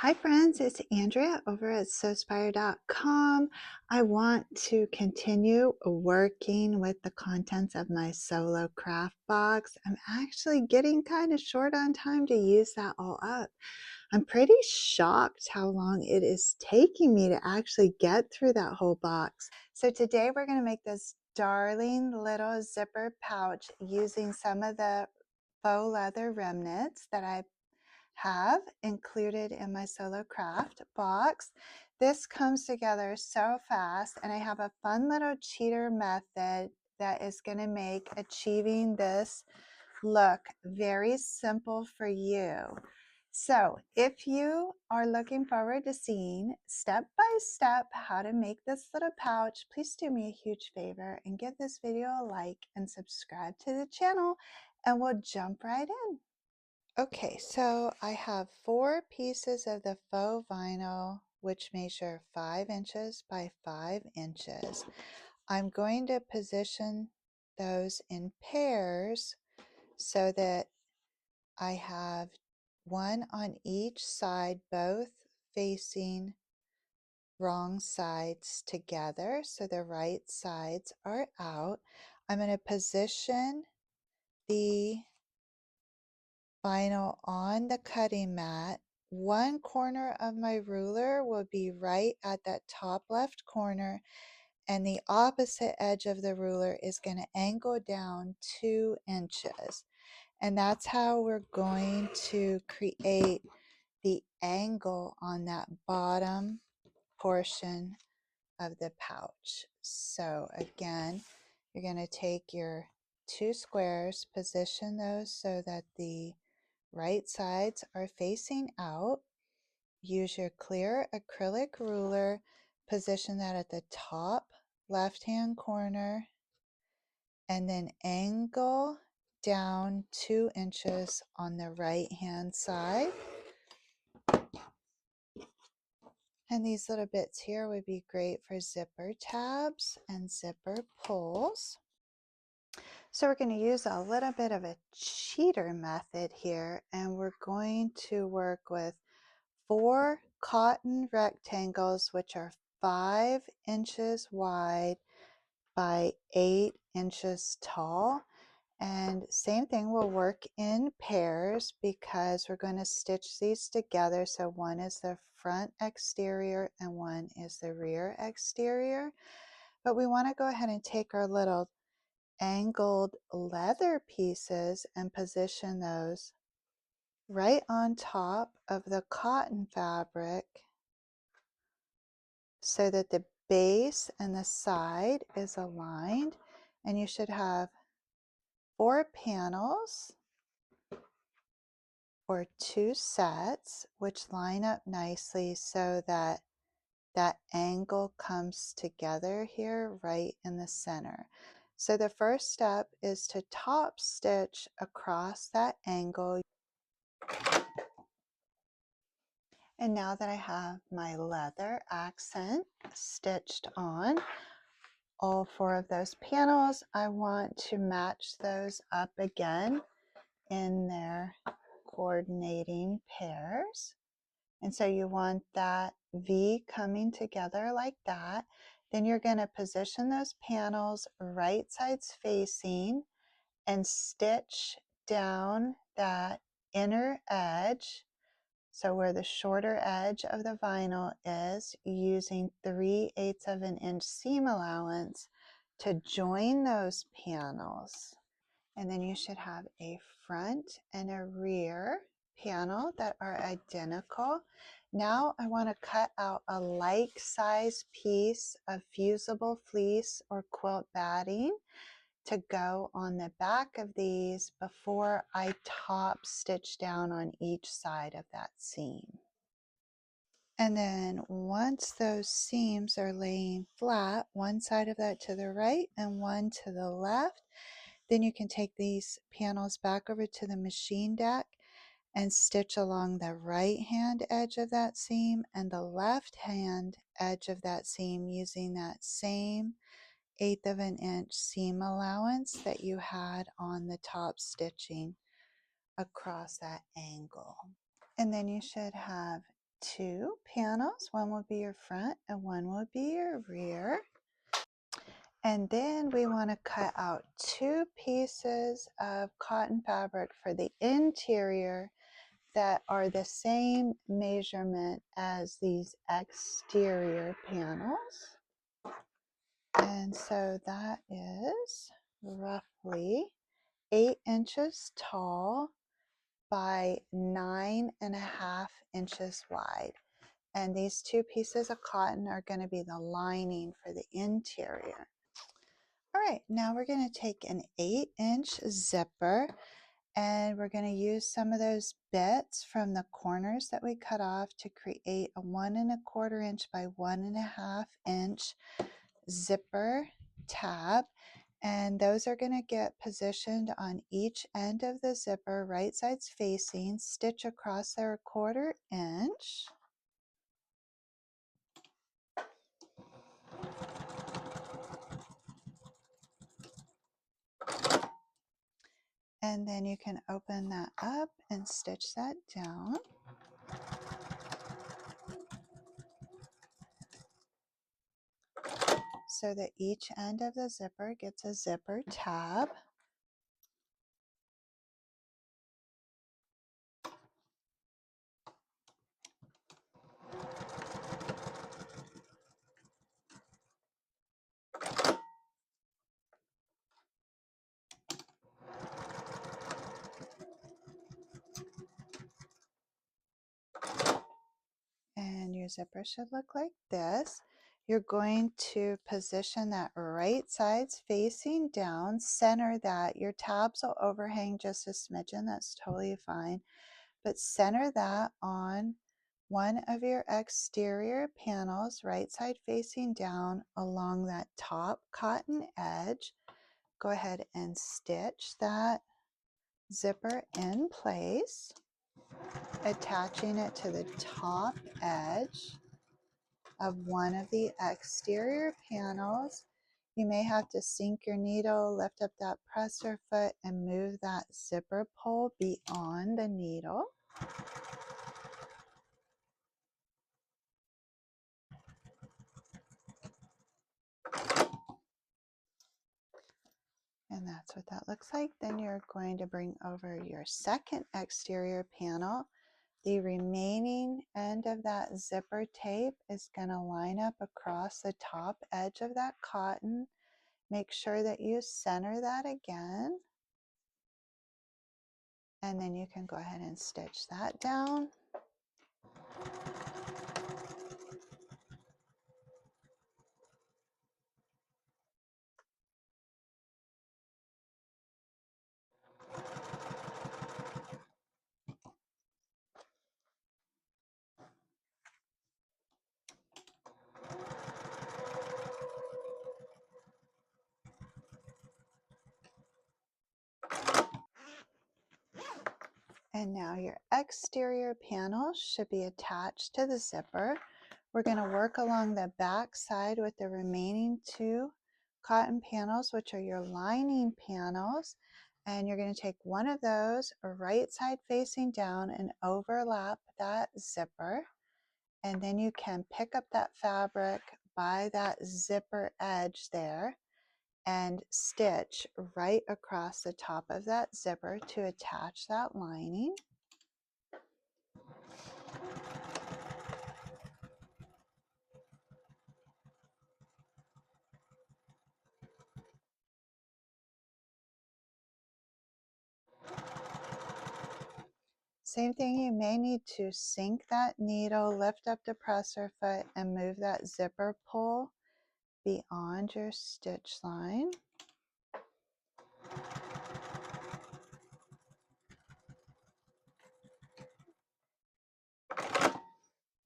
Hi friends, it's Andrea over at Sewspire.com. I want to continue working with the contents of my solo craft box. I'm actually getting kind of short on time to use that all up. I'm pretty shocked how long it is taking me to actually get through that whole box. So today we're going to make this darling little zipper pouch using some of the faux leather remnants that I have included in my solo craft box. This comes together so fast, and I have a fun little cheater method that is going to make achieving this look very simple for you. So if you are looking forward to seeing step by step how to make this little pouch, please do me a huge favor and give this video a like and subscribe to the channel, and we'll jump right in. Okay, so I have 4 pieces of the faux vinyl, which measure 5 inches by 5 inches. I'm going to position those in pairs so that I have one on each side, both facing wrong sides together, so the right sides are out. I'm going to position the vinyl on the cutting mat. One corner of my ruler will be right at that top left corner, and the opposite edge of the ruler is going to angle down 2 inches. And that's how we're going to create the angle on that bottom portion of the pouch. So again, you're going to take your 2 squares, position those so that the right sides are facing out. Use your clear acrylic ruler, position that at the top left-hand corner, and then angle down 2 inches on the right-hand side. And these little bits here would be great for zipper tabs and zipper pulls. So we're going to use a little bit of a cheater method here, and we're going to work with 4 cotton rectangles, which are 5 inches wide by 8 inches tall. And same thing, we'll work in pairs because we're going to stitch these together. So one is the front exterior and one is the rear exterior. But we want to go ahead and take our little angled leather pieces and position those right on top of the cotton fabric so that the base and the side is aligned. And you should have 4 panels or 2 sets which line up nicely so that that angle comes together here right in the center. So the first step is to top stitch across that angle. And now that I have my leather accent stitched on all 4 of those panels, I want to match those up again in their coordinating pairs. And so you want that V coming together like that. Then you're going to position those panels right sides facing and stitch down that inner edge. So where the shorter edge of the vinyl is, using 3/8 of an inch seam allowance to join those panels. And then you should have a front and a rear panel that are identical. Now I want to cut out a like size piece of fusible fleece or quilt batting to go on the back of these before I top stitch down on each side of that seam. And then once those seams are laying flat, one side of that to the right and one to the left, then you can take these panels back over to the machine deck and stitch along the right hand edge of that seam and the left hand edge of that seam using that same 1/8 of an inch seam allowance that you had on the top stitching across that angle. And then you should have two panels. One will be your front and one will be your rear. And then we want to cut out two pieces of cotton fabric for the interior that are the same measurement as these exterior panels. And so that is roughly 8 inches tall by 9.5 inches wide. And these two pieces of cotton are going to be the lining for the interior. All right, now we're going to take an 8-inch zipper and we're going to use some of those bits from the corners that we cut off to create a 1.25 inch by 1.5 inch zipper tab. And those are going to get positioned on each end of the zipper, right sides facing, stitch across there 1/4 inch. And then you can open that up and stitch that down. So that each end of the zipper gets a zipper tab. And your zipper should look like this. You're going to position that right sides facing down, center that. Your tabs will overhang just a smidgen, that's totally fine. But center that on one of your exterior panels, right side facing down along that top cotton edge. Go ahead and stitch that zipper in place, attaching it to the top edge of one of the exterior panels. You may have to sink your needle, lift up that presser foot, and move that zipper pull beyond the needle. And that's what that looks like. Then you're going to bring over your second exterior panel. The remaining end of that zipper tape is going to line up across the top edge of that cotton. Make sure that you center that again. And then you can go ahead and stitch that down. And now your exterior panel should be attached to the zipper. We're going to work along the back side with the remaining two cotton panels, which are your lining panels. And you're going to take one of those right side facing down and overlap that zipper. And then you can pick up that fabric by that zipper edge there and stitch right across the top of that zipper to attach that lining. Same thing, you may need to sink that needle, lift up the presser foot, and move that zipper pull beyond your stitch line.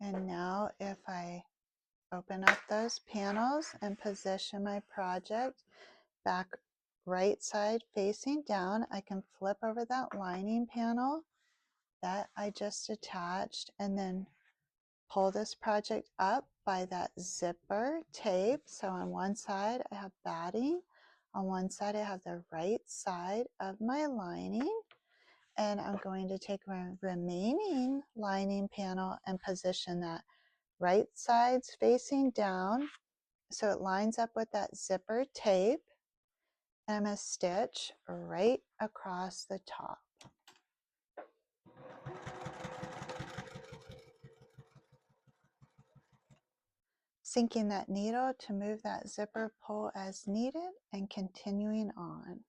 And now if I open up those panels and position my project back right side facing down, I can flip over that lining panel that I just attached and then pull this project up by that zipper tape. So on one side I have batting, on one side I have the right side of my lining, And I'm going to take my remaining lining panel and position that right side's facing down so it lines up with that zipper tape. And I'm going to stitch right across the top. Sinking that needle to move that zipper pull as needed and continuing on.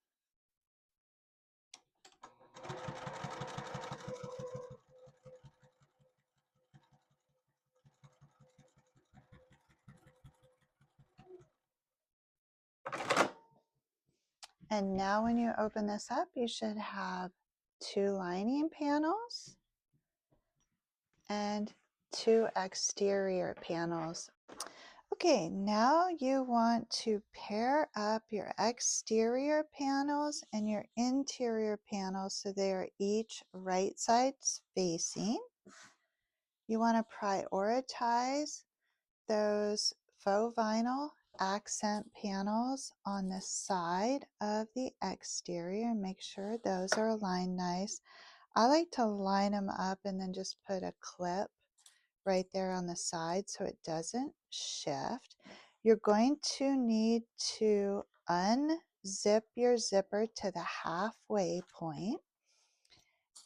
And now when you open this up, you should have 2 lining panels and 2 exterior panels. Okay, now you want to pair up your exterior panels and your interior panels so they are each right sides facing. You want to prioritize those faux vinyl accent panels on the side of the exterior. Make sure those are aligned nice. I like to line them up and then just put a clip right there on the side so it doesn't shift. You're going to need to unzip your zipper to the halfway point,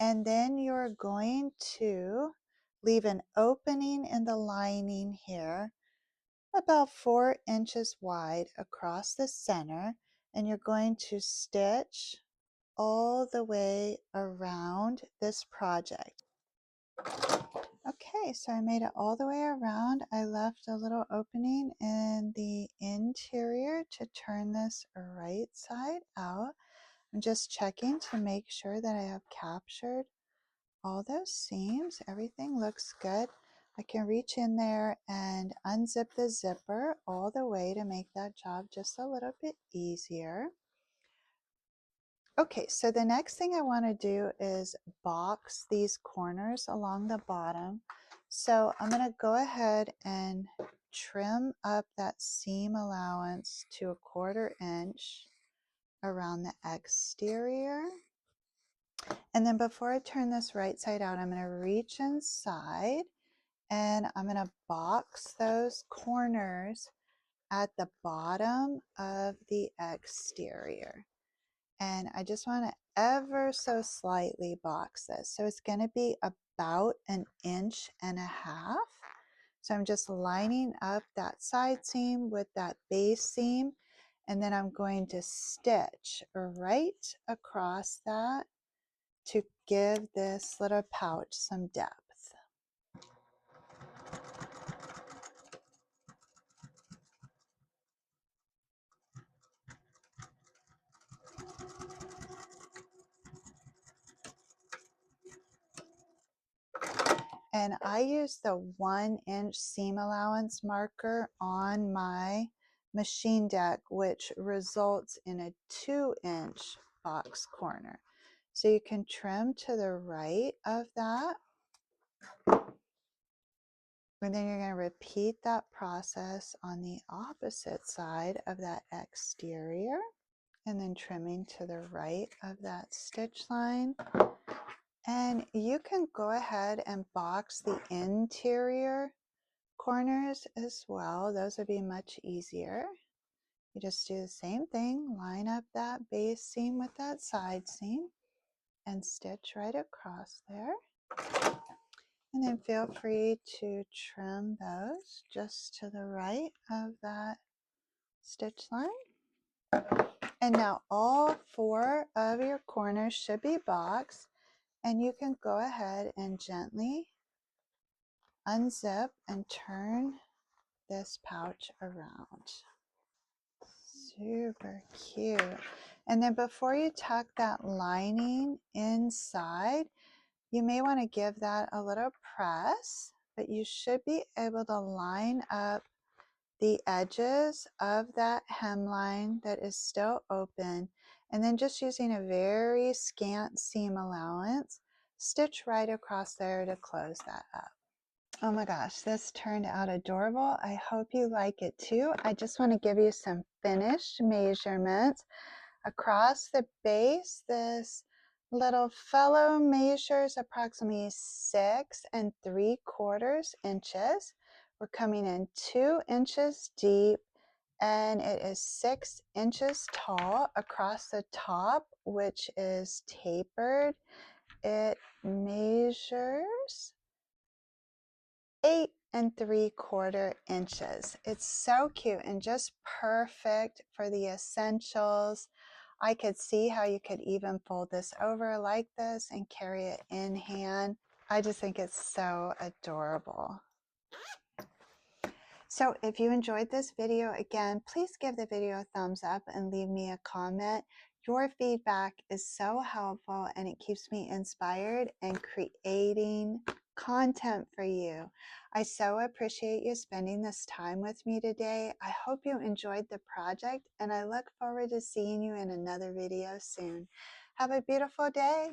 and then you're going to leave an opening in the lining here about 4 inches wide across the center, and you're going to stitch all the way around this project. Okay, so I made it all the way around. I left a little opening in the interior to turn this right side out. I'm just checking to make sure that I have captured all those seams. Everything looks good. I can reach in there and unzip the zipper all the way to make that job just a little bit easier. Okay, so the next thing I want to do is box these corners along the bottom. So I'm going to go ahead and trim up that seam allowance to 1/4 inch around the exterior. And then before I turn this right side out, I'm going to reach inside and I'm going to box those corners at the bottom of the exterior. And I just want to ever so slightly box this. So it's going to be about 1.5 inches. So I'm just lining up that side seam with that base seam, and then I'm going to stitch right across that to give this little pouch some depth. And I use the 1 inch seam allowance marker on my machine deck, which results in a 2 inch box corner. So you can trim to the right of that. And then you're going to repeat that process on the opposite side of that exterior. And then trimming to the right of that stitch line. And you can go ahead and box the interior corners as well. Those would be much easier. You just do the same thing, line up that base seam with that side seam and stitch right across there. And then feel free to trim those just to the right of that stitch line. And now all 4 of your corners should be boxed, and you can go ahead and gently unzip and turn this pouch around. Super cute. And then before you tuck that lining inside, you may want to give that a little press, but you should be able to line up the edges of that hemline that is still open, and then just using a very scant seam allowance, stitch right across there to close that up. Oh my gosh, this turned out adorable. I hope you like it too. I just want to give you some finished measurements. Across the base, this Little fellow measures approximately 6 3/4 inches. We're coming in 2 inches deep, and it is 6 inches tall across the top, which is tapered. It measures 8 3/4 inches. It's so cute and just perfect for the essentials. I could see how you could even fold this over like this and carry it in hand. I just think it's so adorable. So if you enjoyed this video, again, please give the video a thumbs up and leave me a comment. Your feedback is so helpful and it keeps me inspired and creating content for you. I so appreciate you spending this time with me today. I hope you enjoyed the project and I look forward to seeing you in another video soon. Have a beautiful day.